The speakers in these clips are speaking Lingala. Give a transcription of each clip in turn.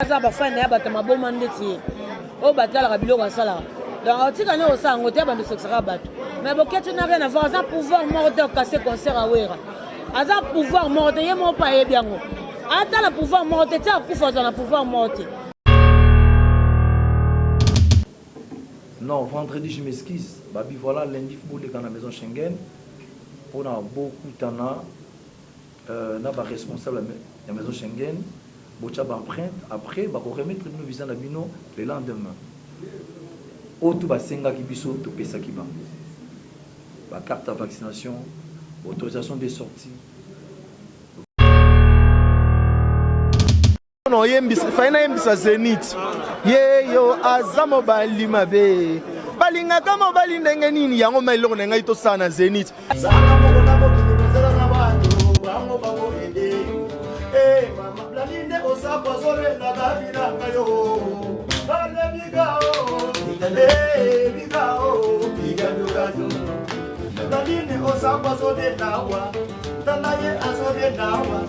Ça va faire un bâtiment bon mandé. Au bâtiment, la biloko asala. Donc, tu connais aussi un côté de ce sera battu. Mais bon, tu n'as rien à voir. Ça pouvoir mortel casser concert à Ouera. Ça pouvoir mortel, il mon pas bien. Attends le pouvoir mortel, tu as le pouvoir mortel. Non, vendredi, je m'esquisse. Babi, voilà, lundi, pour les dans la maison Schengen. On a beaucoup de temps. On a responsable de la maison Schengen. On a empreinte. Après, on va remettre nos visas à Bino le lendemain. Auto ba senga ki biso to pesa ki ba. Ba carte de vaccination, autorisation de sortie. Non, faina yembisa Zenith. Ye yo azamo bali mabe. Balinga kama bali ndenge nini yango mailoko na ngai to sana Zenith. Sana moko na boki bezela na bantu, bango bango ende. Eh mama blalinde osapa zole na gabina ngayo. Bale bigao. Eh bigao, bigado gado. Blalinde osapa zole nawa. Dalaye azole nawa.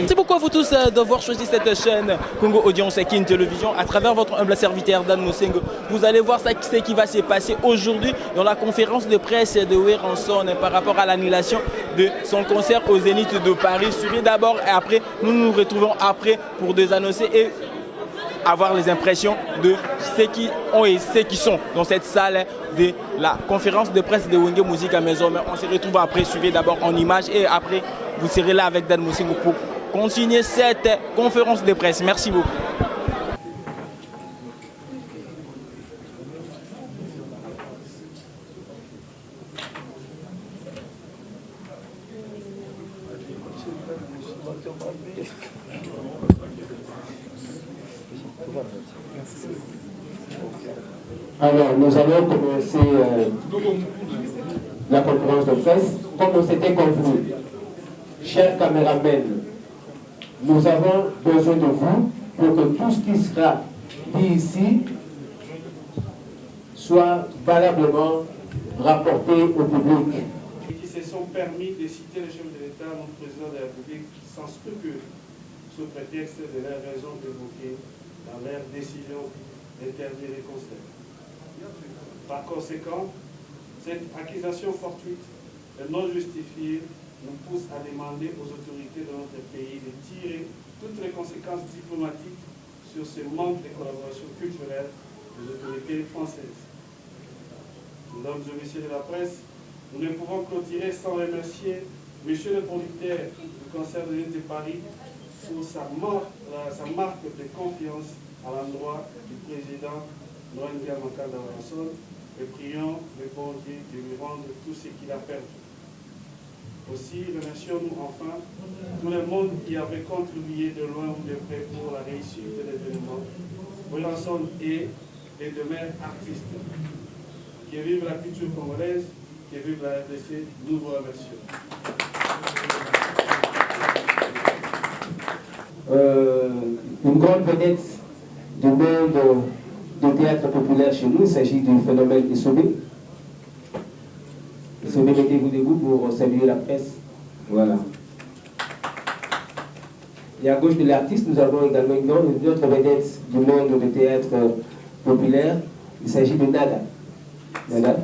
C'est pourquoi vous tous d'avoir choisi cette chaîne Congo Audience et Kin Télévision à travers votre humble serviteur Dan Mosengo. Vous allez voir ce qui va se passer aujourd'hui dans la conférence de presse de Weranson par rapport à l'annulation de son concert au Zénith de Paris. Suivez d'abord et après, nous nous retrouvons après pour des annoncer et avoir les impressions de ceux qui ont et ceux qui sont dans cette salle de la conférence de presse de Wenge Musique à Maison. Mais on se retrouve après, suivez d'abord en image et après vous serez là avec Dan Mosengo pour continuer cette conférence de presse. Merci beaucoup. Alors, nous allons commencer la conférence de presse comme on s'était convenu. Chers caméramens, nous avons besoin de vous pour que tout ce qui sera dit ici soit valablement rapporté au public. Qui se sont permis de citer le chef de l'État, notre président de la République, sans scrupule, sous prétexte de leur raison d'évoquer dans leur décision d'interdire les concerts. Par conséquent, cette accusation fortuite et non justifiée nous pousse à demander aux autorités de notre pays de tirer toutes les conséquences diplomatiques sur ce manque de collaboration culturelle des autorités françaises. Mesdames et messieurs de la presse, nous ne pouvons clôturer sans remercier monsieur le producteur du concert de l'île de Paris pour sa marque de confiance à l'endroit du président Noël Makanda Weranson et prions le bon Dieu de lui rendre tout ce qu'il a perdu. Aussi, remercions-nous enfin tout le monde qui avait contribué de loin ou de près pour la réussite de l'événement. Weranson est les demeures artistes. Que vive la culture congolaise, que vive la RDC, nous vous remercions. Une grande vedette du monde de théâtre populaire chez nous, il s'agit du phénomène Issobé. Issobé, mettez-vous debout pour saluer la presse. Voilà. Et à gauche de l'artiste, nous avons également une autre vedette du monde de théâtre populaire. Il s'agit de Nada. Nada.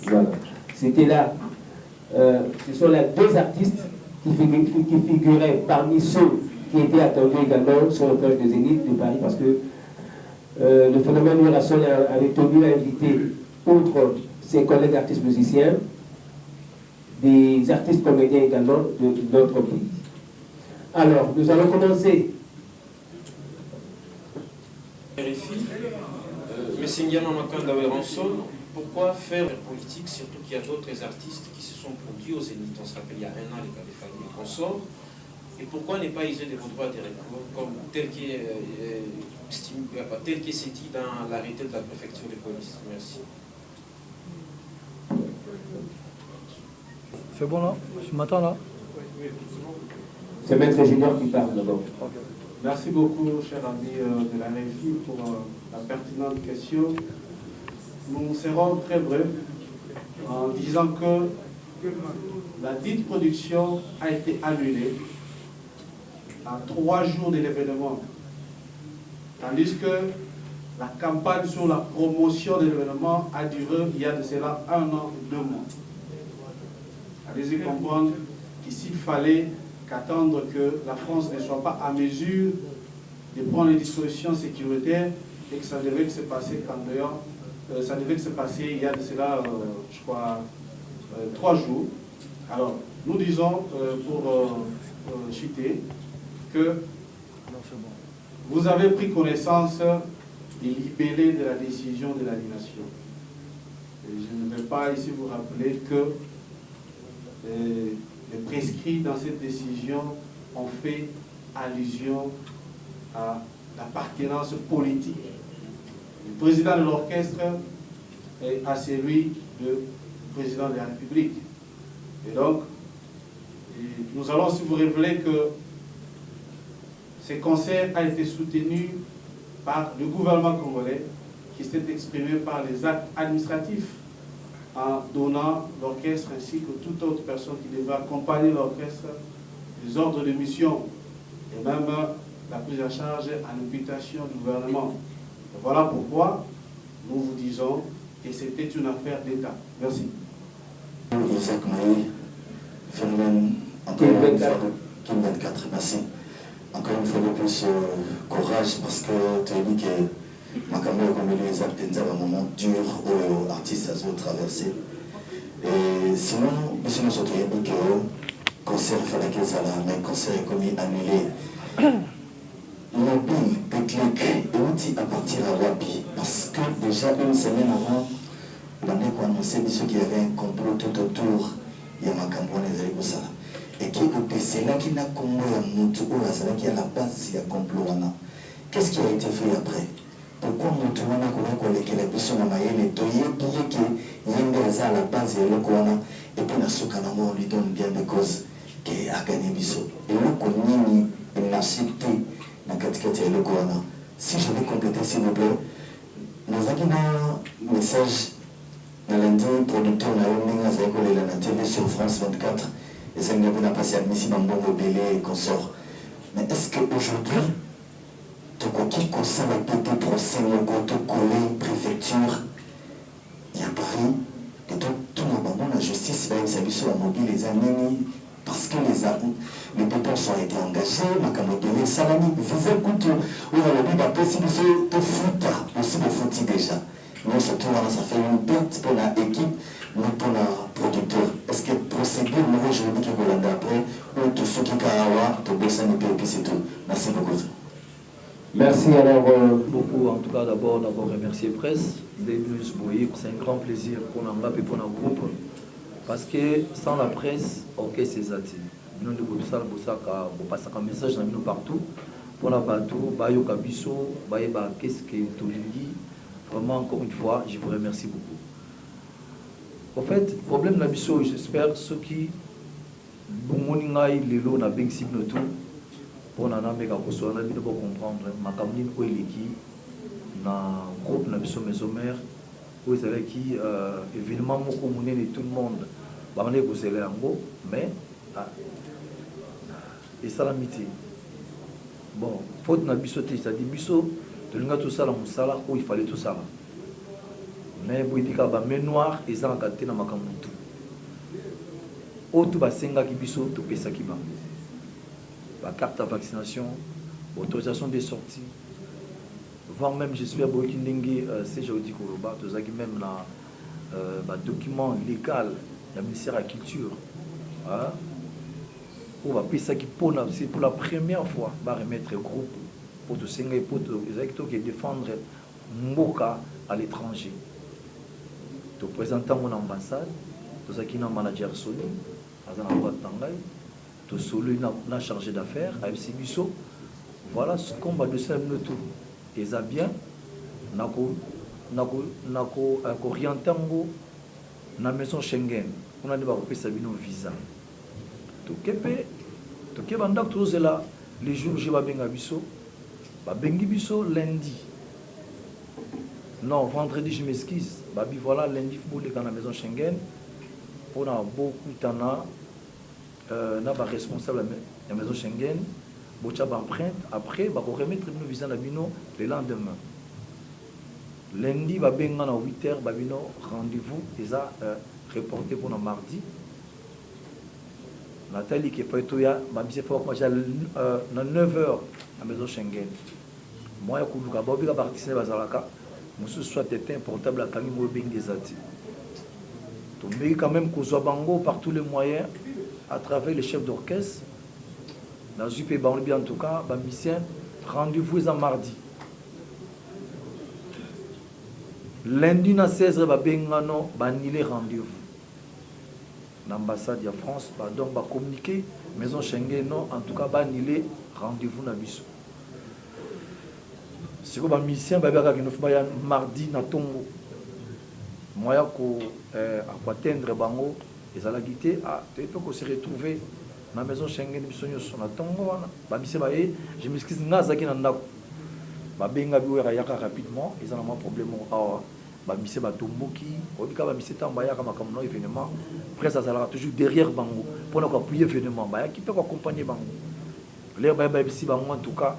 Voilà. C'était là. Ce sont là deux artistes qui figuraient parmi ceux qui étaient attendus également sur le plage de Zénith de Paris parce que le phénomène Weranson avait tenu à inviter, outre ses collègues artistes musiciens, des artistes comédiens également de notre pays. Alors, nous allons commencer. Vérifie, Messingiana Makanda Weranson, pourquoi faire politique, surtout qu'il y a d'autres artistes qui se sont produits au Zénith, on se rappelle il y a un an les cas des familles consorts, et pourquoi ne pas user de vos droits de recours comme tel qui est cité dans l'arrêté de la préfecture de police. Merci. C'est bon là? Je m'attends là? C'est Maître Junior qui parle d'abord. Okay. Merci beaucoup, cher ami de la régie, pour la pertinente question. Nous serons très brefs en disant que la dite production a été annulée à 3 jours de l'événement, tandis que la campagne sur la promotion de l'événement a duré il y a de cela 1 an et 2 mois. Allez-y comprendre qu'ici il fallait qu'attendre que la France ne soit pas à mesure de prendre les dispositions sécuritaires et que ça devait se passer quand d'ailleurs ça devait se passer il y a de cela, je crois, 3 jours. Alors, nous disons, pour chuter, que vous avez pris connaissance des libellés de la décision de l'annulation. Je ne vais pas ici vous rappeler que les prescrits dans cette décision ont fait allusion à l'appartenance politique du président de l'orchestre et à celui du président de la République. Et donc, nous allons aussi vous révéler que ce concert a été soutenu par le gouvernement congolais qui s'est exprimé par les actes administratifs en donnant l'orchestre ainsi que toute autre personne qui devait accompagner l'orchestre les ordres de mission et même la prise en charge en imputation du gouvernement. Et voilà pourquoi nous vous disons que c'était une affaire d'État. Merci. Isaac Maï, phénomène encore une fois de Kim 24, merci. Encore une fois de plus courage parce que tu as dit que Makambo comme les actes un moment dur aux artistes à se traverser. Et sinon, nous sommes dit que le concert il fallait que ça là, mais le concert est commis annulé. Lobby, déclic, et on dit à partir à Wapi parce que déjà une semaine avant, on a annoncé ceux qui avaient un complot tout autour, il y a Makambo les Aliboussa. Et qui c'est là qu'il n'a comme qui à la base il y a complot. Qu'est-ce qui a été fait après? Pourquoi Moutouna qu'on a que la personne a maillé les doyers qui est à la base et le Kouana et puis on lui donne bien des causes qui a gagné Bisso. Et le Kounini, il n'a accepté dans le Kouana. Si je vais compléter s'il vous plaît, nous avons un message dans lundi producteur de la TV sur France 24. Et ça n'a pas passé admissible en bon mobile et consort. Mais est-ce qu'aujourd'hui, tu as qui concerne le petit procès, mon côté collé, préfecture, il y a Paris, et donc tout le monde, la justice va être sur la mobile, les amis, parce que les pépins sont été engagés, ma camobile, salami, vous écoutez, où on a dit, possible de foot, possible de foot déjà. Mais surtout, ça fait une perte pour l'équipe. Nous pour le producteur, est-ce que procédure nous aujourd'hui qui vous l'avez après ou tout ce qui est à tout ça nous peut c'est tout. Merci beaucoup. Merci alors beaucoup en tout cas d'abord remercier presse des news Bouyé, c'est un grand plaisir pour nous et pour notre groupe parce que sans la presse ok c'est ça nous de ça bosaka on passe un message dans nous partout pour la bateau bayo kabiso baeba qu'est-ce que tout dit vraiment encore une fois je vous remercie beaucoup. En fait, le problème de biso, j'espère ceux qui bongoningai lelo na beng signe tout pour na meka koso na bino pour comprendre makamni ko eleki na groupe na biso maison mère où ils avaient qui événement moko monene tout le monde ba mané ko sele yango mais et ça l'amitié bon faute na biso te c'est-à-dire biso de linga tout ça la musala où il fallait tout ça. Mais si vous avez main noire, ils ont gâté dans ma camoufle. Autre basenga qui biso, tout pesa qui va. La carte de vaccination, autorisation de sortie, voire même j'espère que c'est jodi Koroba, tout ça qui même la document légal du ministère de la Culture. Pour pesa qui c'est pour la première fois va remettre groupe pour tout senga pour qui défendre Mboka à l'étranger. Nous présentons mon ambassade, tout ça qui est un manager solo, tout solo n'a chargé d'affaires, avec Sibiso. Voilà ce qu'on va de ça nous tout. Et ça bien, nako orientango na maison Schengen. On a des barres qui sabino visa. Tout kepe, tout kebandak tout cela les jours J babenga biso babengi biso lundi. Non, vendredi je m'esquisse. Babi voilà lundi football dans la maison Schengen. On a beaucoup tana na ba responsable de la maison Schengen. Bocha ba empreinte après ba remettre nos visa na bino le lendemain. Lundi babenga na 8h babino rendez-vous déjà reporté pour le mardi. Nathalie qui est pas toya babise faut moi na 9h à maison Schengen. Moi ya kuluka bobi ka participer bazalaka. Monsieur soit éteint portable à Kami Mobing des Ati. Tombé quand même qu'on soit bango par tous les moyens à travers les chefs d'orchestre. Dans UP Banlibi en tout cas, mission rendez-vous en mardi. Lundi na 16h babengano banile rendez-vous. L'ambassade de France donc va communiquer maison Schengen non en tout cas banile rendez-vous na biso. C'est comme un mission mardi na tongo moya ko atteindre bango et à la guité à peut se retrouver na maison Schengen bisonyo na tongo wana ba mission ba je m'excuse ngazaki na ndako ba benga bi wera yaka rapidement ils ont un problème ba mission ba tomboki obika ba mission tamba yaka makamno événement après ça sera toujours derrière bango pour nous appuyer événement ba qui peut accompagner bango les ba bisi bango en tout cas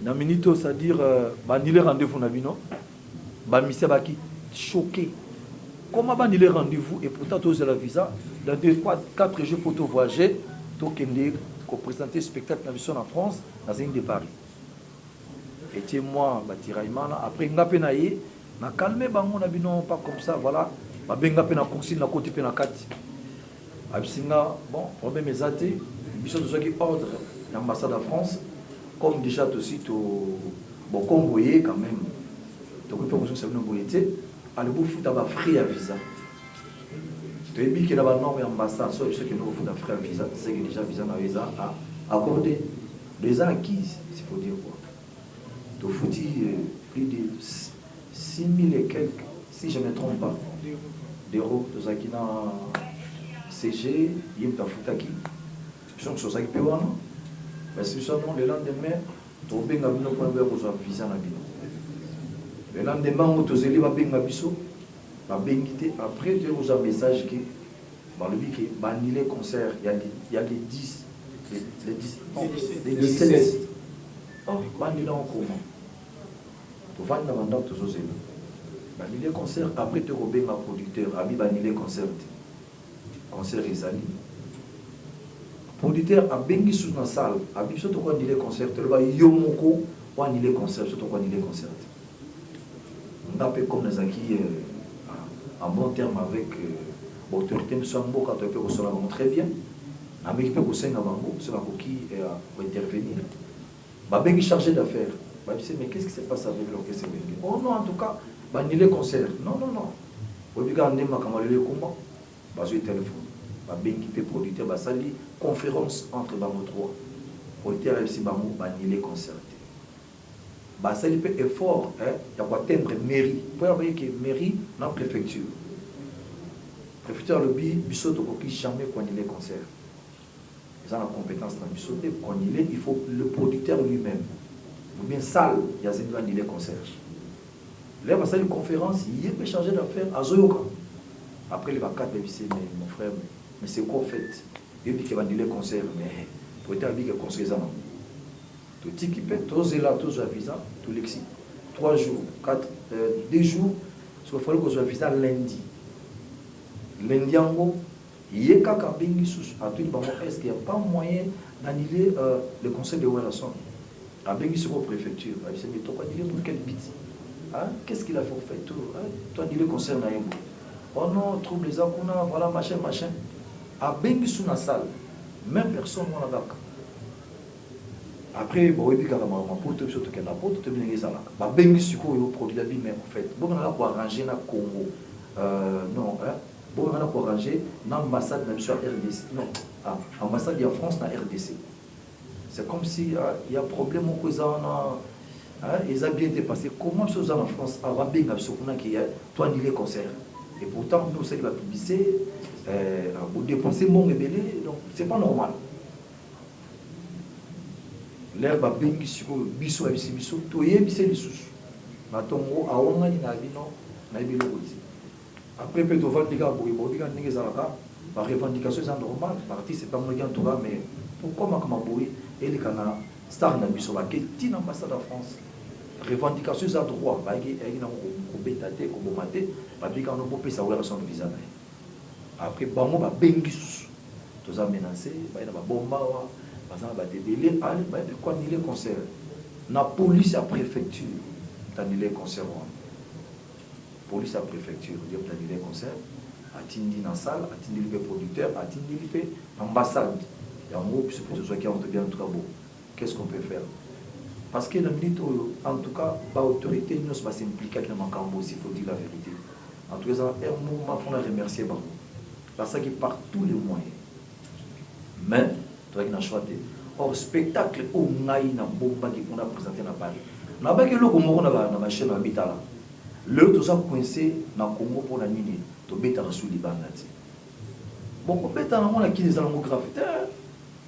na minute c'est-à-dire banile rendez-vous na bino ba mission ba qui choqué comment banile rendez-vous et pourtant tous la visa dans 4 jours pour voyager to kende ko présenter spectacle na mission en France dans une de Paris et moi ba tiraimana après ngapé na ye na calmer bango na bino pas comme ça voilà ba benga pe na consigne na côté pe na kati absinga bon problème ezate mission de ceux qui ordre l'ambassade de France comme déjà aussi tout bon convoyé quand même donc pour que ça nous boyete à le bouffer d'abord free à visa tu es bien que là-bas non mais ambassade soit ceux qui nous font free à visa c'est que déjà visa na visa à accorder les acquis s'il faut dire quoi tu fouti plus de 6000 et quelques si je ne me trompe pas d'euros de Zakina CG yimta futaki sont sur ça qui peut voir parce que seulement le lendemain tu benga bino pour avoir visa na bino le lendemain on te zeli ba benga biso ba bengité après tu as un message qui ba le bi que banile concert il y a les 10 les 17 oh banile en comment tu vas dans mandant tu zeli banile concert après tu benga producteur abi banile concert ezali producteur a bengi sous la salle a biso to ko ndile concert le ba yomoko wa ndile concert to ko ndile concert on a peu comme les acquis en bon terme avec autorité de Sambo quand on peut recevoir très bien avec peu ko senga bango c'est la qui intervenir ba bengi chargé d'affaires ba biso mais qu'est-ce qui se passe avec l'orchestre bengi oh non en tout cas ba ndile concert non obiga ndema kamalele komba ba zo téléphone ba bengi pe producteur ba sali conférence entre bango trois producteur FC bango ba nile concert ba sali pe effort ya ko atteindre mairie pour avoir que mairie na préfecture le biso to ko ki jamais ko nile concert ils ont la compétence na biso te ko nile il faut le producteur lui-même ou bien salle ya zeni ba nile concert là ba sali conférence il est chargé d'affaires à Zoyoka après les vacances BBC mais mon frère mais c'est quoi en fait et puis qu'il va dire les concerts mais pour être habillé conseiller ça non tout qui peut tous là tous à visa tout l'exi 3 jours 4 2 jours parce qu'il faut que soit visa lundi ango il kaka bengi sous à tout bon est-ce qu'il y a pas moyen d'annuler le conseil de Werason à bengi sur la préfecture il s'est mis toi dire pour quelle bite hein qu'est-ce qu'il a fait tout toi dire le concert na yebo oh non trouble les akuna voilà machin a bengi sous la salle même personne n'a d'accord après bon et puis quand ma pote surtout que la pote te bien ça là ba bengi suko yo produit la mais en fait bon on a quoi arranger na Congo non hein bon on a quoi arranger na ambassade na sur RDC non ambassade de France na RDC c'est comme si il y a problème au cause ils ont bien été passés comment chose en France avant benga sur qu'on a qui toi ni les concerts et pourtant nous c'est la publicité vous dépensez mon ébélé donc c'est pas normal l'air babengi siko biso abisi biso toyebise lisusu na tongo awongani na bino na ebilo koti après peut tovandika boye bobika ndenge ezalaka ba revendication eza normal l'artiste est pas moyen en tout cas mais pourquoi makama boye elekana star na biso baketi na ambassade de France revendication eza droit bayaki na kobeta te koboma te babika no popesa wera son visa na ye après bango babengi susu toza menacé baye na babomba wa baza na badebele ale baye ko annulé concert na police à préfecture annulé concert wana police à préfecture dire annulé concert atindi na salle atindi le producteur atindi le ambassade yango puisque pour ce qui a bien en tout cas bon qu'est-ce qu'on peut faire parce que la minute en tout cas ba autorité nous va s'impliquer avec makambo aussi faut dire la vérité en tout cas un moment faut remercier bango parce que par tous les moyens mais toi qui n'a choisi or spectacle au ngai na bomba qui on a présenté na Paris na ba ke loko moko na chaîne habitala le tout ça coincé na Congo pour la nini to beta rasul libanga ti bon ko beta na mona ki les alango gravité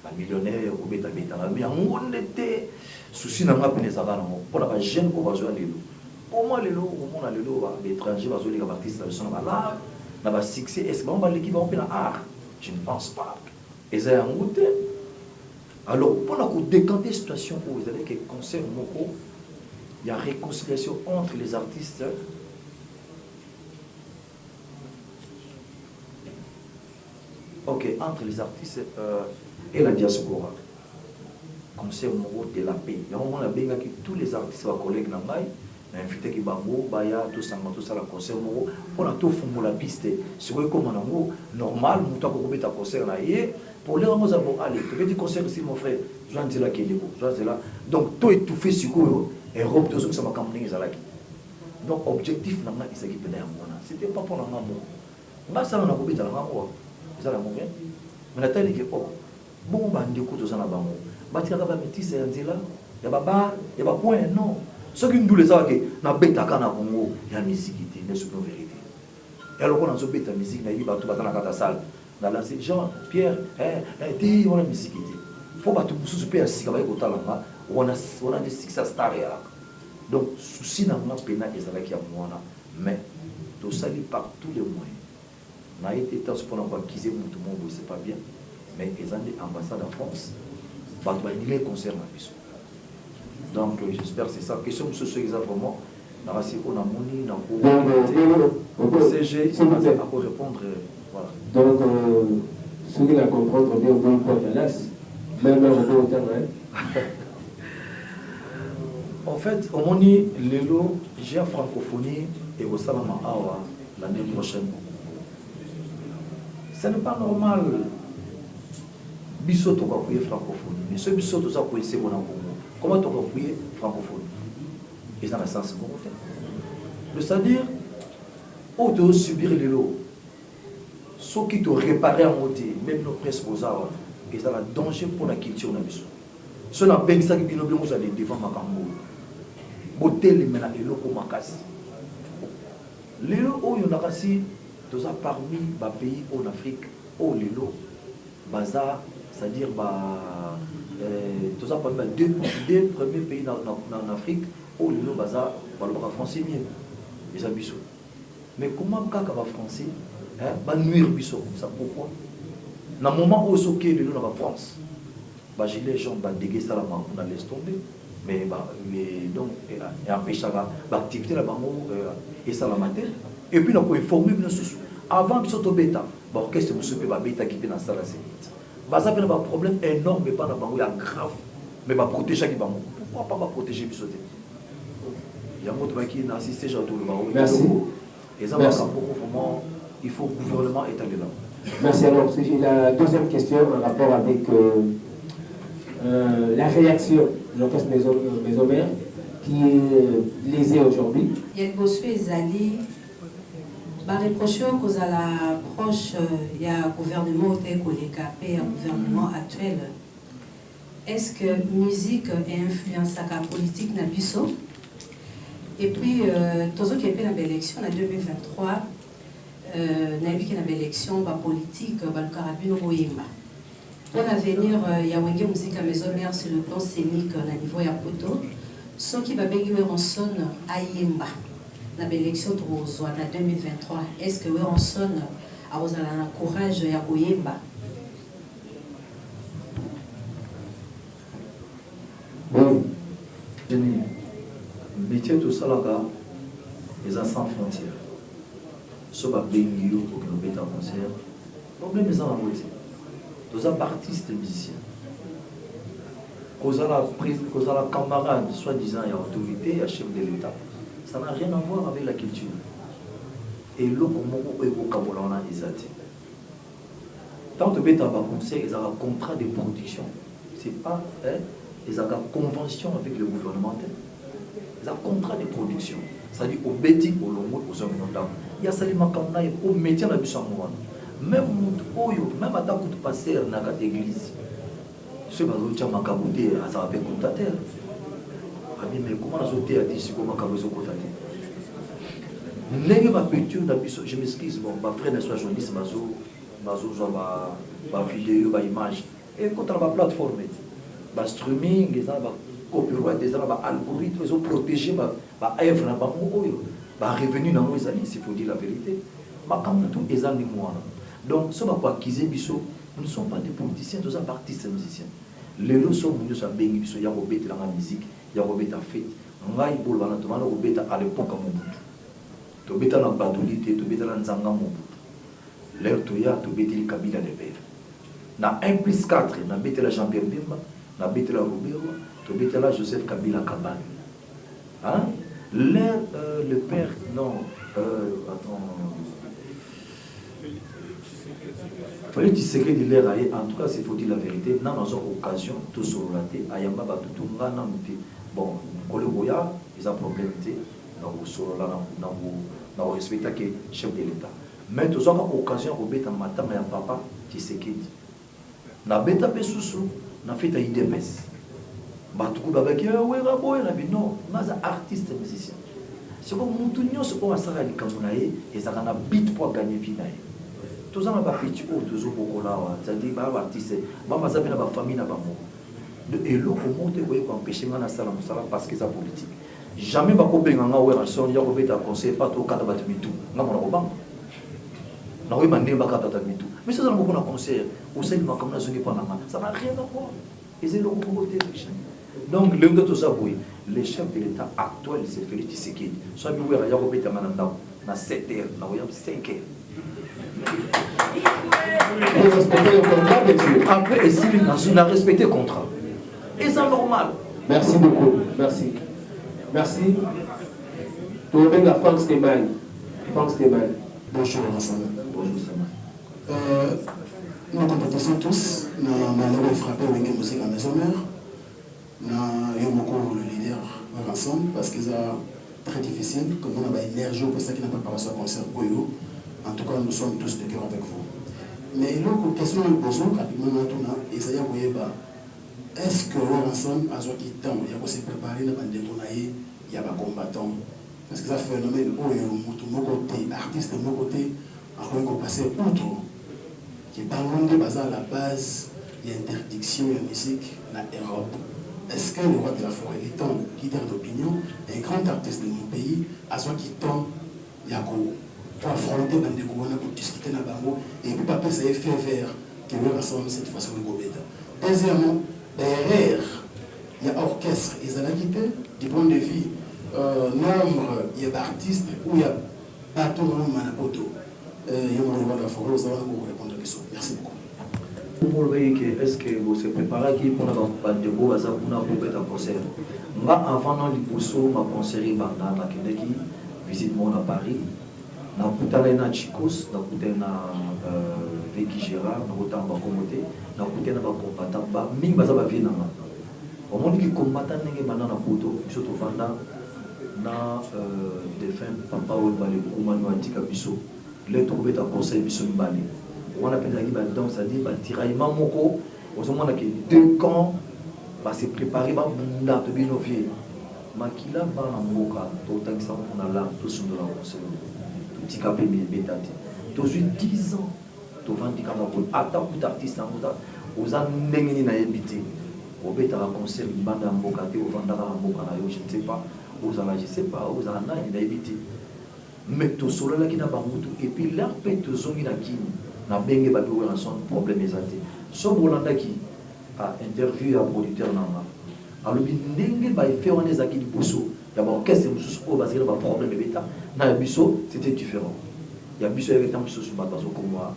ba millionnaire ko beta na mais on était souci na ngapene za bana mo pour la jeune ko bazo lelo pour moi lelo au monde lelo ba l'étranger bazo les artistes sont là na ba succès est-ce ba l'équipe va na art je ne pense pas et ça a monté alors pour la décanter situation où vous avez que concert moko il y a réconciliation entre les artistes ok entre les artistes et la diaspora concert moko de la paix il y a un moment la que tous les artistes va collègues na ngai na invité ki bango baya tout ça la concert moko pour la tout fumo la piste c'est vrai comme nango normal muto ko beta concert na ye pour les gens bon allez petit concert ici mon frère Jean Zela qui est là donc tout étouffé sur Europe de ça m'a camé ezalaki donc objectif nanga isaki pena ya mona c'était pas pour nanga mo nga ça na ko beta nanga ko ezala mo bien mais la telle que oh bon ba ndeko to sana bango batika ba métis ya Nzela ya baba ya ba point non ce qui nous les a que na beta kana Congo ya musique ne c'est pas vérité et alors on a zo beta musique na yi ba to batana kata salle na la Jean Pierre dit on a musique faut pas tout sous payer si ka ba ko talanga on a des succès stars donc souci na ma pena ezalaki ya mwana mais tout ça par tous les moyens na été temps pour na acquiser tout le monde c'est pas bien mais ils ont des ambassades en France ba les concert na biso donc j'espère c'est ça question sur ce exactement na rasi on a moni na ko CG ça va répondre voilà donc ce qui la comprendre bien bon pour Dallas même au temps en fait, au moni lelo j'ai en francophonie et au salama awa l'année prochaine. Ce n'est pas normal. Bisoto va couiller francophonie, mais ce bisoto ça couiller c'est mon Congo. Comment tu vas couiller francophonie? Et ça n'a sens bon fait. C'est-à-dire, on doit subir les lots. Ceux qui te réparent en côté, même nos presses aux arbres, et ça a danger pour la culture na biso. Ce n'a pas ça qui bino bien vous allez devant makambo. Botel mena eloko makasi. Lelo oyo nakasi toza parmi ba pays en Afrique au lelo baza c'est-à-dire toza parmi deux premiers pays en Afrique au lelo baza balobaka français mieux les abisso. Mais comment kaka ba français ba nuire biso ça pourquoi? Na moment où soké lelo na ba France ba gilet jaune ba dégué ça la on a laisse tomber. Mais donc et empêcher l'activité là et ça la matière et puis on peut informer bien sûr avant que soit bêta bon qu'est-ce que vous savez ba bêta qui peut dans ça là c'est bah ça peut avoir un problème énorme mais pas dans bango ya grave mais ba protéger qui bango pourquoi pas protéger bisoté il y a d'autres qui n'assistent jamais tout le bango merci et ça va vraiment il faut le gouvernement étaler là merci. Alors c'est la deuxième question en rapport avec la réaction de l'orchestre Maison Mère qui est lésé aujourd'hui. Il y a une bosse Zali, par les prochains cause à la proche, il y a un gouvernement tel que les KP, un gouvernement actuel. Est-ce que musique influence la politique na biso? Et puis, tous ceux qui ont fait la élection en 2023, n'a eu qu'une élection politique, le carabino Boyema. Pour l'avenir, il y a une musique à maison mère sur le plan scénique à niveau ya poto. Ce qui va béguer Weranson à Yemba, dans l'élection de 2023. Est-ce que Weranson a un courage à Yemba? Bon, le métier tout ça là-bas, les sans frontières. Ce qui est bégué pour que nous mettons en concert, le problème est en beauté. Tous les artistes et musiciens. Cause à la camarade, soi-disant, il y a autorité, il y a chef de l'État. Ça n'a rien à voir avec la culture. Et là, comment on est au Cameroun, on a des athées. Tant que tu as un conseil, ils ont un contrat de production. Ce n'est pas, ils ont une convention avec le gouvernement. Ils ont un contrat de production. C'est-à-dire, au Béti, au Lomo, aux hommes d'Ondam. Il y a seulement quand on au métier de la Bissau. Même à ta coup de passer dans l'église. Ce que je veux dire, ça va faire comptateur. Mais comment on a dit comment on a je m'excuse, bon, ma frère ne soit journaliste, ma vidéo, ma image. Et quand on a ma plateforme, ma streaming, les copyright, les algorithmes, ils ont protégé ma œuvre, ma revenu dans nos amis, s'il faut dire la vérité. Ma tout est en moi. Donc, ce qu'on va acquiser, nous ne sommes pas des politiciens, nous sommes artistes et musiciens. Les leçons, nous sommes bénis, il y a Robert dans la musique, il y a Robert à fête. On va y aller à l'époque à Mobutu. Tu bêta dans la badolité, tu bêta dans le Zanga Mobutu. L'air Toya, tu bêta le Kabila de Père. Dans 1+4, tu bêta la Jean-Pierre Bemba, tu bêta la Robert, tu bêta la Joseph Kabila Kabane. Hein? L'air, le père, non, attends. Il fallait que tu secret de l'air, en tout cas, s'il faut dire la vérité, nous avons une occasion de se relater, Ayamba Batutu, bon, Koloboya, ils ont problème, dans le respect que chef de l'État. Mais nous avons une occasion de mettre en matin et en papa, tu sais qui dit. Nous avons fait un sous-sous, nous avons fait un IDMS. Batuku Babaki, oui, non, nous sommes artistes et musiciens. C'est comme nous sommes en Sarah de Kamunaye, et ça a un bit pour gagner vie. Tous les petits tous beaucoup là, c'est-à-dire les artistes, les familles, et l'eau comment tu peux empêcher la salle parce que c'est politique. Jamais pas qu'on benga ngawe rason ya ko beta conseil pas to kata batmitu ngamona ko bang. Na we mande ba kata batmitu. Mais ça on a conseil au sein de ma comme na zone pas na ça n'a rien à voir. Et c'est le côté donc le tout ça les chefs de l'État actuel c'est Félix Tshisekedi. Soit bi ya ko beta mananda na 7h na we 5h. Après, on a respecté le contrat. Et c'est normal. Merci beaucoup. Merci. Merci. Tout le monde a Franck Stéman. Bonjour, Vincent. Bonjour, Sama. Nous compétissons tous. Nous avons frappé avec la musique à maison mère. Nous avons le leader ensemble parce que c'est très difficile. Comme on a une énergie pour ça qui n'a pas passé à concert. En tout cas, nous sommes tous de cœur avec vous. Mais l'autre question que nous posons rapidement, est-ce que ensemble, à ce temps, il y a se préparer dans il y a des combattants? Parce que ça fait un phénomène où il y a mon côté, artiste de mon côté, après on passe outre. Qui est à la base, il y a interdiction de la musique dans l'Europe. Est-ce que le roi de la forêt, étant leader d'opinion, un grand artiste de mon pays, à ce temps, il y a pour affronter les gouvernements, pour discuter dans le bango, et puis pas ça fait vert que nous rassemblons cette fois sur le gouvernement. Deuxièmement, derrière, il y a orchestre, ils ont quitté du point de vue nombre, il y a d'artistes, où il y a bateau, manapoto. Il y a mon roi de la forêt, vous allez vous répondre à la question. Merci beaucoup. Est-ce que vous êtes préparé pour la de beaux hasards pour un concert? Moi, avant de pousser ma concert, je visite mon à Paris. Na kutana na Chicos, na kutana Vicky Gérard, na kutana Bakomote, na kutana Bakombata, ba mingi baza ba vina ma. Au monde qui combattant nenge banana photo, surtout vanda na défunt papa ou balé kumano antika biso. Les trouver ta conseil biso mbali. On appelle ça qui donc ça dit ba tiraillement moko, aux hommes qui deux camps va se préparer ba bunda to binovier. Makila ba na moka, to taxa on a là tout sur la conseil. Tous 10 ans, tu vends des camarades. Attends, d'artistes, aux années na habité au bêta concert banda mboka te au vendara mboka na yo je ne sais pas aux années je sais pas aux années na habité mais to solo la kina bangutu et puis là peut to zongi na kini na benge ba be en son problème ezate so bolanda ki a interview à producteur nanga alobi ndenge ba fait on ezaki liboso ya ba orchestre mususu o bazira ba problème beta na biso c'était différent ya biso ya temps mususu ba bazo comme moi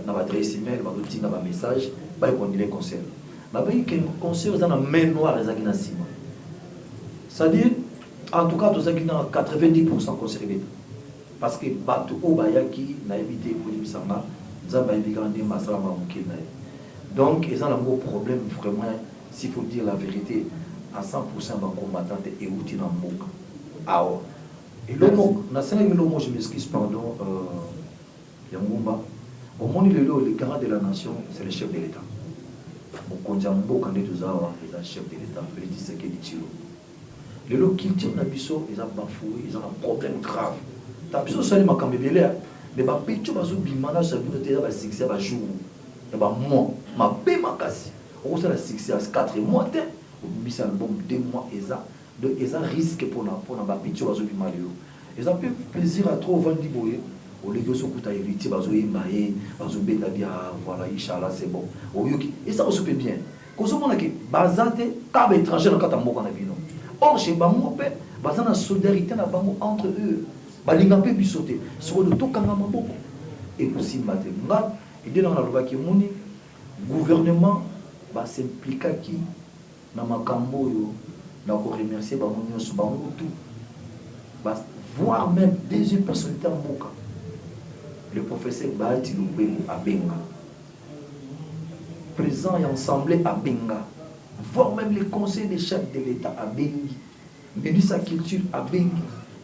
na ba adresse email ba doti na ba message ba continuer concert na ba que concert za na main noire ezaki na sima c'est-à-dire en tout cas to zaki na 90% concert beta parce que bato o ba yaki na éviter pour bisanga za ba évidemment masala ma mukil na donc ils ont un gros problème vraiment s'il faut dire la vérité à 100% ma combattante et outil dans le monde. Ah et le mot, je m'excuse, pardon, Yangumba. Au monde, le garant de la nation, c'est le chef de l'État. Au Konjambo, quand il est le chef de l'État, il dit ce qu'il dit. Le lot qui tient la biso, ils ont bafoué, ils ont un problème grave. La biso, c'est ma camébélé, mais ma pécho, ma zoubimana, ça veut dire que c'est succès à jour. Et bah, moi, ma paix, ma casse. On sait la succès à 4 mois, mis album 2 mois et ça risque pour la picture bazo bi Mario et ça fait plaisir à trop vendre boye au lieu so kuta héritier bazo yembaye bazo beta bien voilà inchallah c'est bon et ça on se fait bien ko so mona ke bazate ka ba étranger na kata mboka na bino or chez bango pe bazana solidarité na bango entre eux balinga pe bisote so do tokanga maboko et aussi mate nga et de na loba ki moni gouvernement ba s'impliquer qui na makambo yo na ko remercier ba monyo so ba tout voire même des personnalités en boka le professeur Bahati Lubelu à Benga présent et assemblée à Benga voire même les conseils des chefs de l'État à Bengi ministre de la culture à Bengi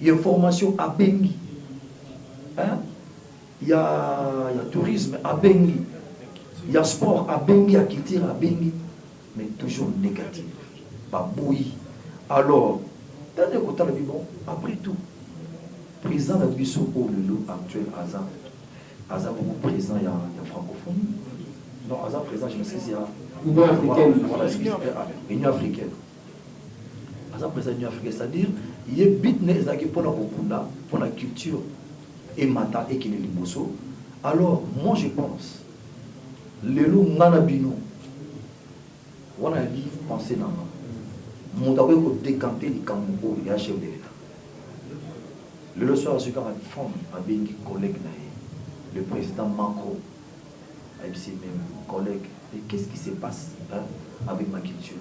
il y a formation à Bengi hein il y a tourisme à Bengi il y a sport à Bengi à culture à Bengi mais toujours négatif. Pas bouilli. Alors, dans le côté de bon, après tout, président de Bissau au Lulu actuel, Azam présent, il y a francophonie. Non, Azam présent, je me sais, il y a Union africaine. Union africaine. Azam présent, Union africaine, c'est-à-dire, il y a bitne pour la culture et mata et qui est liboso. Alors, moi je pense, le loup Nanabino, on a dit penser dans mon d'abord pour décanter les Cameroun et chef de l'État. Le soir, je suis une femme avec un collègue, le président Macron, avec ses mêmes collègues. Et qu'est-ce qui se passe avec ma culture?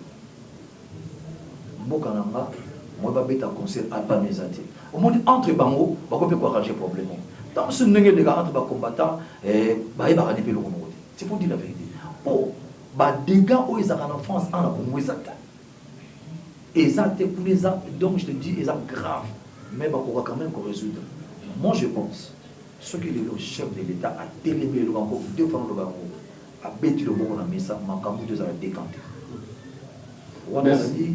Moi, je vais un conseil à pas mes athées. Au moins, entre Bango, on peut arranger le problème. Dans ce niveau de entre les combattants, c'est pour dire la vérité. Oh, les dégâts où ils ont en France, en Congo, ils pour les actes, donc je te dis, ils sont graves. Mais on va quand même résoudre. Moi, je pense, ce que le chef de l'État a télémé le Bango, défendre le Bango, a bêti le Bango, on a mis ça, mais quand vous avez décanté. On a dit,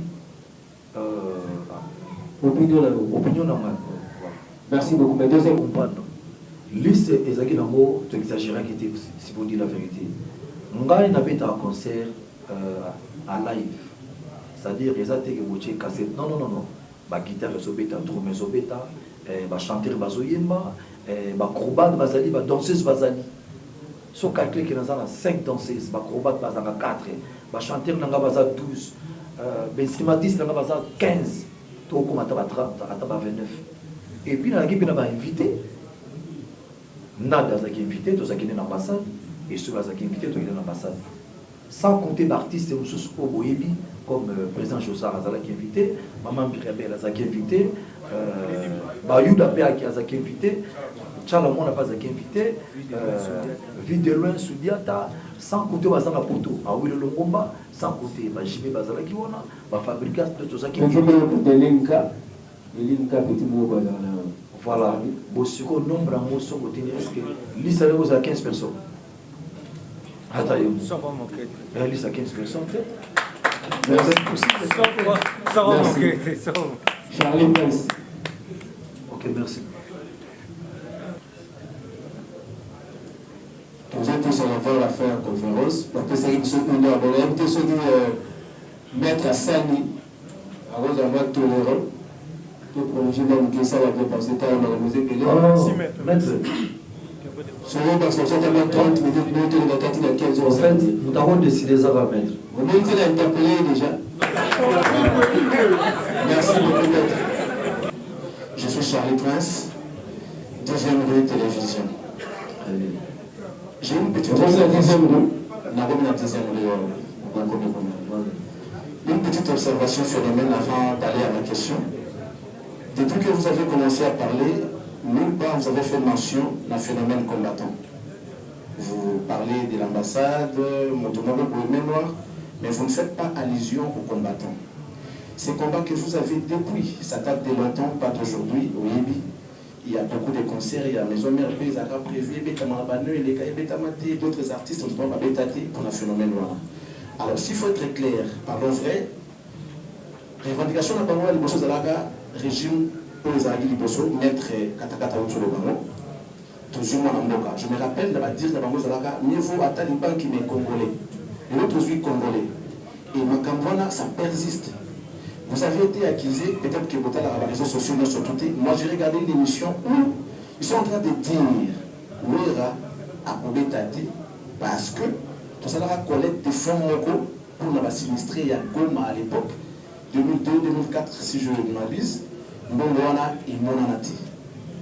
opinion normale. Merci beaucoup. Mais deuxième comprendre. Liste ezaki nango tu exagérer qui si vous dire la vérité. Ngai na beta un concert à live. C'est-à-dire ezate que boche cassette. Non. Ba guitare so beta, drum so beta, ba chanteur bazo yemba, ba acrobate bazali, ba danseuse bazali. So calculer que dans 5 danseuses, ba acrobate bazanga 4, ba chanteur nanga baza 12, ba instrumentiste nanga baza 15. To comme ata ba 30, ata ba 29. Et puis na équipe na ba invité Nada qui est invité, tout ça qui est dans l'ambassade, et ceux qui est invité, tout qui est dans l'ambassade. Sans compter l'artiste et aussi au Boyebi, comme le président Jossar Azala qui est invité, Maman Birabé qui est invité, Bayouda Béa qui est invité, Tchalamon n'a pas qui est invité, Videloin Soudiata, sans compter Bazana Poto, Aouile Longomba, sans compter Jimé Bazala qui va fabriquer tout ça qui est invité. Voilà, si on nombre en mots, est-ce que l'ISA est à 15 personnes? Attends, l'ISA à 15 personnes, ça va manquer. Charlie Prince. Ok, merci. Nous êtes tous en affaire à faire conférence. d'avance, parce que c'est une heure. On a invité ceux qui mettre à Sani, avant d'avoir tolérant, pour prolonger même que ça va bien passer, t'as la musique et les. Maître. Selon parce que ça t'a 30 minutes, nous avons 15 heures. En fait, nous avons décidé ça va mettre. Vous m'avez interpellé déjà. Merci beaucoup, maître. Je suis Charlie Prince, deuxième rue télévision. J'ai une petite observation. Une petite observation phénomène avant d'aller à la question. Depuis que vous avez commencé à parler, nulle part vous avez fait mention d'un phénomène combattant. Vous parlez de l'ambassade, Motomabo pour le mémoire, mais vous ne faites pas allusion aux combattants. Ces combats que vous avez depuis, ça date de longtemps, pas d'aujourd'hui, au Yébi. Il y a beaucoup de concerts, il y a Maison Mère Pézara prévu, d'autres artistes pour le phénomène noir. Alors, s'il faut être clair, parlons vrai, revendication n'a pas moi, les choses à la régime pour les alliés liboso, maître Katakata sur le bango, toujours en Mboka. Je me rappelle, d'avoir dit dans le bango, mieux vaut à Taliban qui est congolais, et l'autre suis congolais. Et Makambwana, ça persiste. Vous avez été accusé, peut-être que vous avez les réseaux sociaux, moi j'ai regardé une émission où ils sont en train de dire Ouera a Obetati parce que tout ça a collecté des fonds pour nous sinistrer à Goma à l'époque, 2002-2004, si je m'abuse, Mbongoana et Monanati.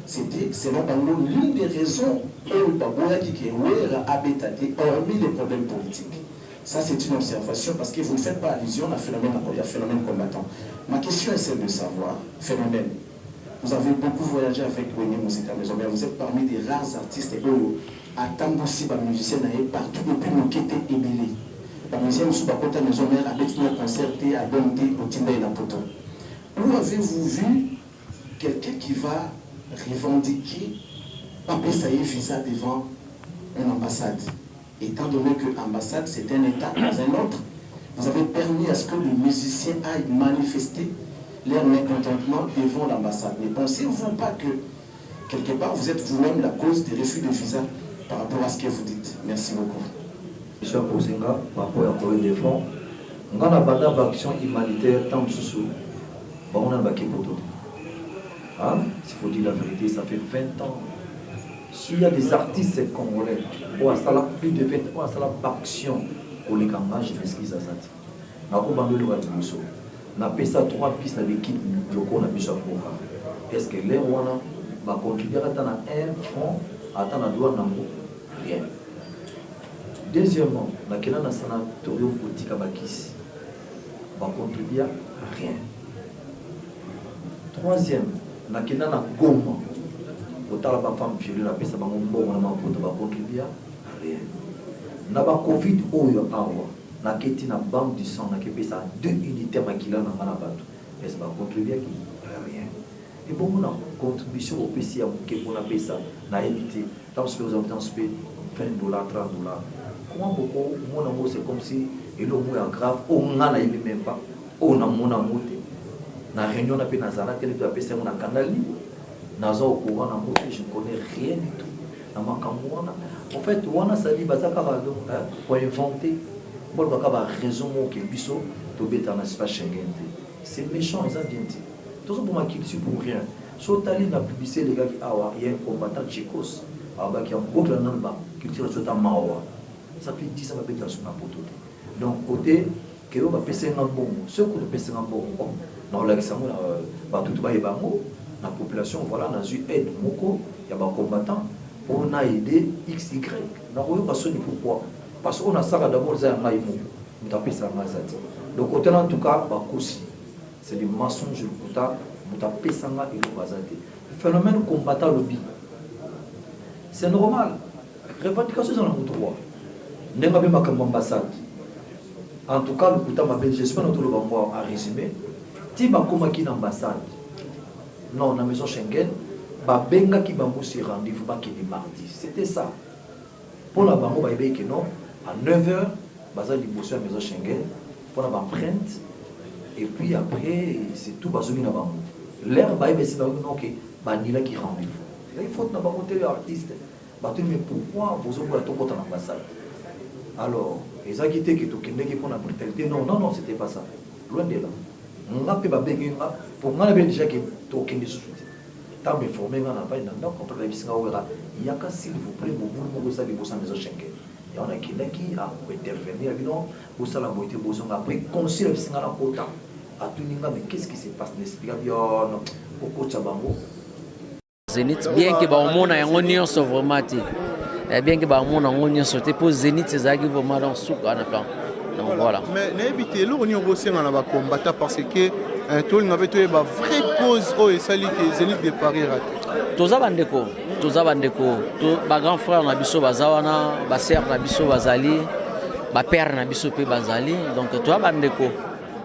C'était, selon Bango, l'une des raisons où Baboya qui est Ouera a Betati, hormis les problèmes politiques. Ça, c'est une observation parce que vous ne faites pas allusion à un phénomène combattant. Ma question est celle de savoir, phénomène. Vous avez beaucoup voyagé avec Wéné Moussika Maison, mais vous êtes parmi des rares artistes et à Tamboussi, les musiciens partout depuis Mokete et Bélé. Les musiciens de Soubakota Maison Mère avec un concert à Bonté, au Tinda et Napoto. Où avez-vous vu quelqu'un qui va revendiquer Papé Saïe visa devant une ambassade? Étant donné que l'ambassade, c'est un État dans un autre, vous avez permis à ce que les musiciens aillent manifester leur mécontentement devant l'ambassade. Mais pensez-vous pas que, quelque part, vous êtes vous-même la cause des refus de visa par rapport à ce que vous dites? Merci beaucoup. Je suis à Posenga, par rapport à Corée des Fonds. On a une action humanitaire tant que ce on a un baquet pour tout. S'il faut dire la vérité, ça fait 20 ans. S'il y a des artistes congolais, on a plus de 20 ans, on a l'action pour les campagnes, je m'excuse à ça. On a fait ça 3 pistes à l'équipe, on a mis ça pour. Est-ce que les Rwanda va contribuer à attendre un franc, à attendre un droit rien. Deuxièmement, on a un sanatorium politique à Bakis, va contribuer à rien. Troisième, on a un Goma. Autant la femme violée, la personne va contribuer à rien. Na ba Covid oyo awa na keti na banque du sang na kepesa 2 unités makila na bana bato. Est-ce va contribuer à rien. Et bon on a contribution au PCA qui on a payé ça na éviter dans ce que vous avez dans ce $20, $30. Comment beaucoup mon amour c'est comme si et le mot est grave on n'a même pas on a mon amour na réunion na pe na zala tele tu apesa mon canal libre. Nazo au courant na moto je ne connais rien du tout. Na makamwana en fait wana sali bazaka ba donc pour inventer bon ba raison que biso to beta na espace Schengen. C'est méchant ils ont bien dit. Tout ça pour ma culture pour rien. So tali na publicité les gars qui awa il y a un combattant tchécos aba qui a beaucoup de namba culture sur ta mawa. Ça fait 10 ans ba beta sur na poto. Donc côté que on va passer un bon ce que passer un bon non là ça ba tout ba ebango la population, voilà, on a eu aide, il y a des combattants, pour on a aidé XY. Pourquoi? Parce qu'on a ça d'abord, donc, en tout cas, c'est des mensonges, le phénomène combattant lobby. C'est normal. Revendication dans le droit. N'est pas même comme ambassade. En tout cas, le Kouta m'a dit, j'espère que nous allons à résumer. Si vous avez une ambassade, non, la maison Schengen, Benga qui va vous rendez-vous mardi. C'était ça. Pour la banque, que non, à 9h, bazar à la maison Schengen, pour la empreinte, et puis après, c'est tout bazar na banque. L'air, c'est ok, Banila qui rendez-vous. Il faut que nous avons artiste. Mais pourquoi vous avez tout contre l'ambassade? Alors, les agités qui ont pour la brutalité, non, c'était pas ça. Loin de là. On a pour moi, déjà que tu as tant me formé, on n'a pas contre la vie, il y a qu'à s'il vous plaît, vous savez, vous savez, Schengen. Il y en a qui ont intervenu, vous savez, vous avez après conseil la vie, à tout le monde, mais qu'est-ce qui se passe? N'explique bien, au coach Abango. Zénith, bien que on a un union sur vraiment, bien que on a un union sur pour Zénith, c'est ça qui va vraiment dans sous à plan. Donc voilà. Mais n'évitez le union aussi on a combattre parce que tout le monde avait une vraie cause et ça dit que Zénith de Paris raté. Tous abandeko, tout ba grand frère na biso bazawana, ba sœur na biso bazali, ba père na biso pe bazali, donc tout abandeko.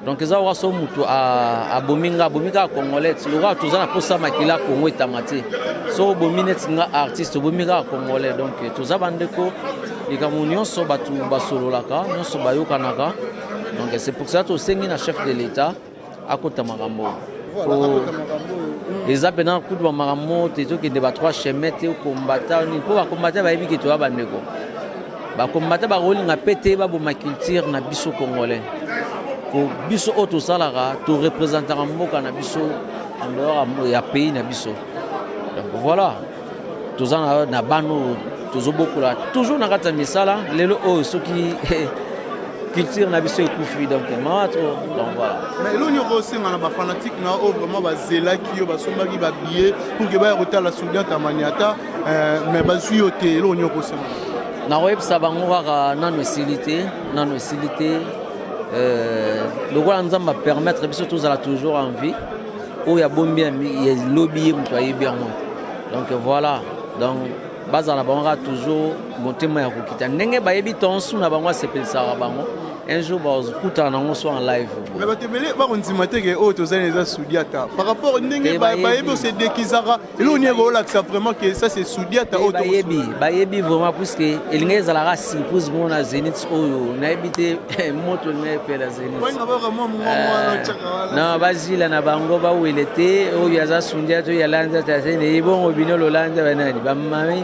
Donc ça va so mutu a bominga congolais le roi tous na posa makila Congo etamate so bominet nga artiste bominga congolais donc tous abandeko les camunions so batu basololaka non so bayokanaka donc c'est pour ça to sengi na chef de l'état à kota marambo les apena coup de marambo teto ki de ba trois chemins te combattre ni pour combattre ba yebi ki to abandeko ba combattre ba rolinga pété ba boma culture na biso congolais ko biso auto salara to représenter mboka na biso en dehors ya pays na biso donc voilà tous na bano tous beaucoup là toujours na kata misala lelo o soki culture na biso ekufi donc mato donc voilà mais l'union aussi na ba fanatique na o vraiment ba zela ki yo ba sombaki ba billet pour que ba retala soudia tamaniata mais ba suyote l'union aussi na web sabango wa nano silité le roi Nzamba permettre biso tous à toujours en vie où il y a bon bien il y a lobby mtoyer bien donc voilà donc bazala bango toujours motema ya kokita ndenge bayebi tonsu na bango sepelisa bango un jour bazukuta na ngo en live mais batebele ba konzimate ke o tozana za Soudiata par rapport ndenge bayebi se dekizaka elo nyego la que ça vraiment que ça c'est Soudiata o bayebi vraiment puisque elinge za la surprise mona Zenith oyo na ebite moto ne pela Zenith na bazila na bango ba welete o yaza Soudiata ya lanza tazene ibongo bino lolanda banani ba mami.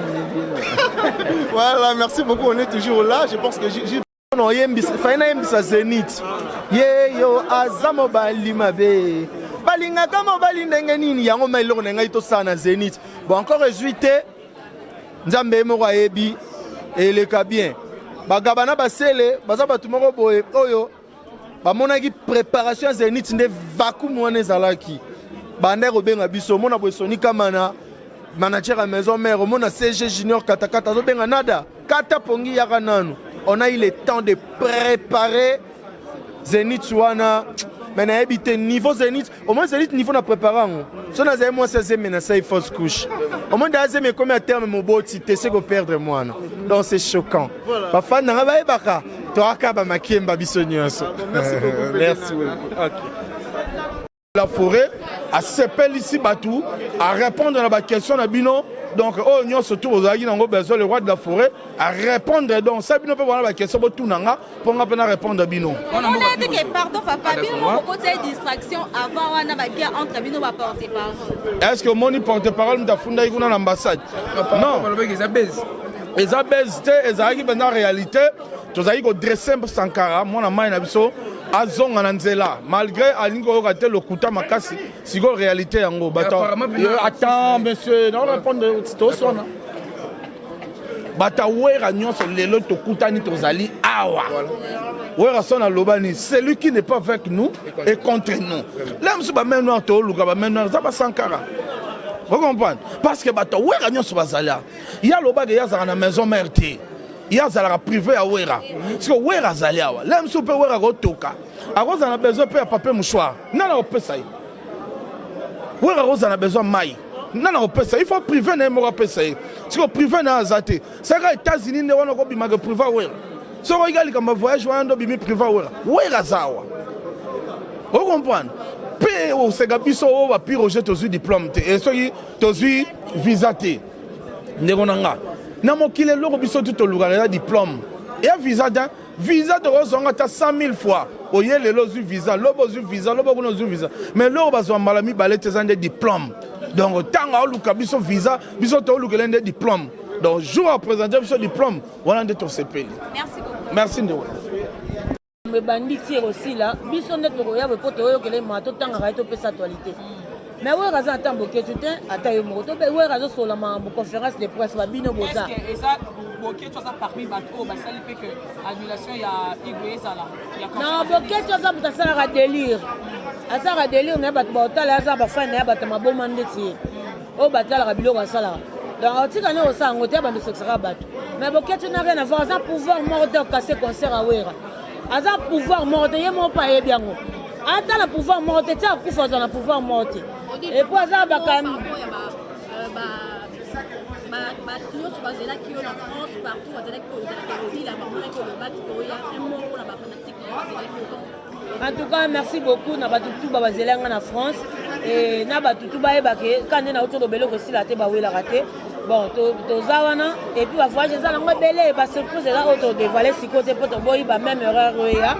Voilà, merci beaucoup, on est toujours là. Je pense que non, faina yembisa Zenith. Yo azamo balimabe. Balinga kama balindenge nini yango mailoko ngai to sana Zenith. Bon encore résulté Nzambe moko ayebi eleka bien. Bagabana basele baza batu moko boye oyo bamonaki préparation ya Zenith nde vakumu wana ezalaki. Bande robenga biso mona boye soni kamana manager à maison mère au monde CG junior katakata zo benga nada kata pongi yaka nanu on a eu le temps de préparer Zenith wana mais na habité niveau Zenith au moins Zenith niveau na préparant so na moi 16e mais na ça il fausse couche au moins dans mais comme à terme mon boti te c'est que perdre moi donc c'est choquant ba fan na ba ebaka to aka ba makemba bisonyoso merci OK la forêt à s'appelle ici Batou à répondre à la question de Bino donc oh nous surtout aux agues n'ont besoin le roi de la forêt à répondre donc ça Bino peut voir la question pour tout nanga pour nga peine répondre à Bino on a dit que pardon papa Bino beaucoup de distraction avant on a la guerre entre Bino va porter parole est-ce que mon porte-parole m'tafunda ikuna l'ambassade non ils a baisé ils a qui pendant réalité tous aïe ko dresser Sankara moi na mai na biso azonga na nzela malgré alingo raté le kuta makasi siko réalité yango bata attends monsieur non répondre to sona bata wera nyonso lelo to kutani tozali awa wera sona lobani celui qui n'est pas avec nous est contre nous là monsieur ba même noir to luka ba même noir za ba Sankara vous comprenez parce que bata wera nyonso bazala ya lobage ya za na maison mère té il y a un privé à Wera. Parce que Wera Zaliawa. L'homme super Wera Rotoka. À Rose a besoin de papier mouchoir. Non, non, on peut ça. Wera Rose a besoin de maille. Non, non, on peut ça. Il faut privé n'a pas peut ça. Parce que privé n'a pas ça. C'est que les États-Unis ne vont pas bimager privé Wera. Si on regarde comme voyage, on doit bimer privé Wera. Wera Zawa. Vous comprenez? Puis au Ségabiso, on va puis rejeter tous les diplômes. Et ceux tous les visas. Négonanga. Na mokile loko biso tout le diplôme et visa de rozonga ta 100 000 fois oye le lozu visa lobo zu visa lobo kuno zu visa mais loko bazwa malami balete zande diplôme donc tanga oluka biso visa biso to oluka lende diplôme donc jour à présenter biso diplôme voilà de ton CPL. Merci beaucoup. Merci Ndeko. Me bandi tire aussi là, biso net ko ya po to yo kele mato tanga ka to pesa actualité. Mais ouais raza tambo ke tu tin ata yo moto be ouais raza sur la conférence de presse ba bino boza. Est-ce que ça boké tu ça parmi bateau ba ça fait que annulation ya igwe ça là. Non boké tu ça pour ça la délire. Asa la délire na ba tala za ba fa na ba ta maboma ndeti. O ba tala ka biloko ça là. Donc tu connais au sang ngote ba de sexera bateau. Mais boké tu n'as rien à voir ça pouvoir mordre casser concert à Wera. Aza pouvoir morte ye mo pa ye biango ata la pouvoir morte tia kufa za na pouvoir morte et puis aza ba quand même ba tio so ba zela ki na France partout ba zela ki ko la la ba ko le bat ko ya un mot pour la ba fanatique. En tout cas merci beaucoup na ba tout ba zela na France et na ba tout ba e ba ke quand na autour de belo ko si la te ba wela raté. Bon, to zawana et puis va voyager ça langue belé ba surprise là autour de valer si côté poto boy ba même erreur ya.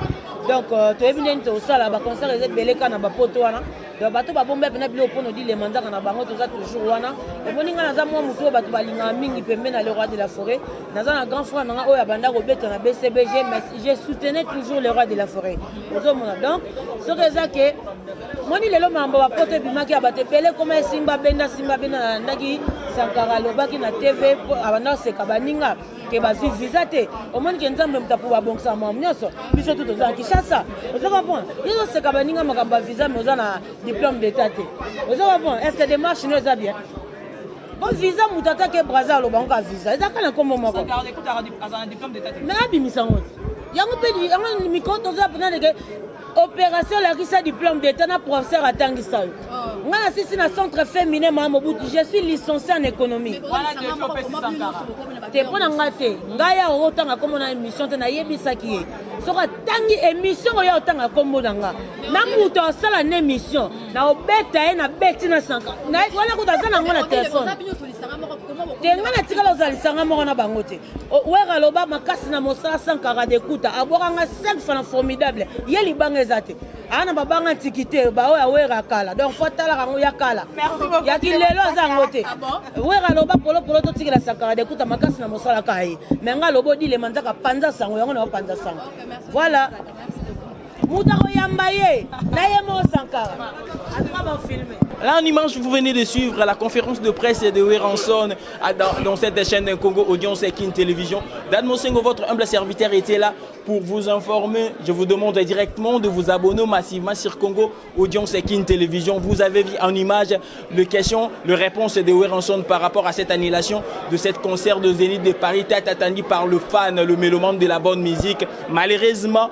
Donc to ebinen to sala ba concert les belé kana ba poto wana. Donc bato ba bombe pena bilo pono di les mandaka na bango to za toujours wana. Et moninga na za mo muto bato balinga mingi pembe na le roi de la forêt. Na za na grand frère na oya banda ko beta na BCBG mais je soutenais toujours le roi de la forêt. Ozo mona donc ce que ça que moni lelo mambo ba poto bimaki abate pele comme simba benda ndaki Sankara lobaki na TV abana seka baninga ke bazi visa te omoni ke nzambe mtapu ba bongsa mamu nyoso biso tout oza Kinshasa oza comprendre ils seka baninga makamba visa mais oza na diplôme d'état te oza comprendre est-ce que démarche no eza bien bon visa mutata ke Brazza loba onka visa eza kana kombo moko Sankara écoute à diplôme d'état mais abimisa ngoti yango pe yango miko toza pena de opération la risa diplôme d'état na professeur atangisa yo ngana sisi na centre féminin Mamobutu je suis licencié en économie te pona ngate ngaya otanga komo na émission te na yebisaki ye soka tangi émission oyo otanga kombo nanga na muto asala na émission na obeta ye na beti na sanka na wala ko tazana ngona téléphone te ngana tikala ozalisanga moko na bango te wera loba makasi na mosala Sankara d'écoute abokanga 5 francs formidable ye libanga ezate ana babanga tikite ba oya wera kala donc faut tala rango ya kala ya kilelo zango te wera loba polo to tikela Sankara d'écoute makasi na mosala kai menga lobo di le manzaka panza sango yango na panza sango voilà mutako yambaye na yemo Sankara ataba filmer. Là en image, vous venez de suivre la conférence de presse de Weranson dans cette chaîne Congo Audience et Kin Télévision. Dan Mosengo, votre humble serviteur, était là pour vous informer. Je vous demande directement de vous abonner massivement sur Congo Audience et Kin Télévision. Vous avez vu en image les questions, les réponses de Weranson par rapport à cette annulation de cette concert de Zénith de Paris, attendu par le fan, le mélomane de la bonne musique. Malheureusement,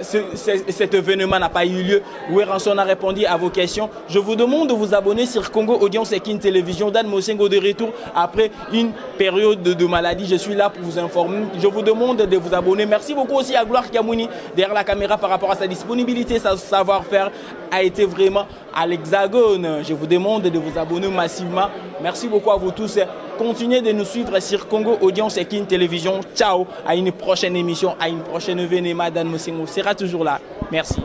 cet événement n'a pas eu lieu. Weranson a répondu à vos questions. Je vous demande de vous abonner sur Congo Audience et Kin Télévision. Dan Mosengo de retour après une période de maladie. Je suis là pour vous informer. Je vous demande de vous abonner. Merci beaucoup aussi à Gloire Kiamouni derrière la caméra par rapport à sa disponibilité, sa savoir-faire a été vraiment à l'Hexagone. Je vous demande de vous abonner massivement. Merci beaucoup à vous tous. Continuez de nous suivre sur Congo Audience et Kin Télévision. Ciao, à une prochaine émission, à une prochaine événement. Dan Mosengo sera toujours là. Merci.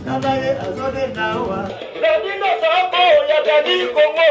Nalaye azode nawa. Nabino sako ya kadi Kongo.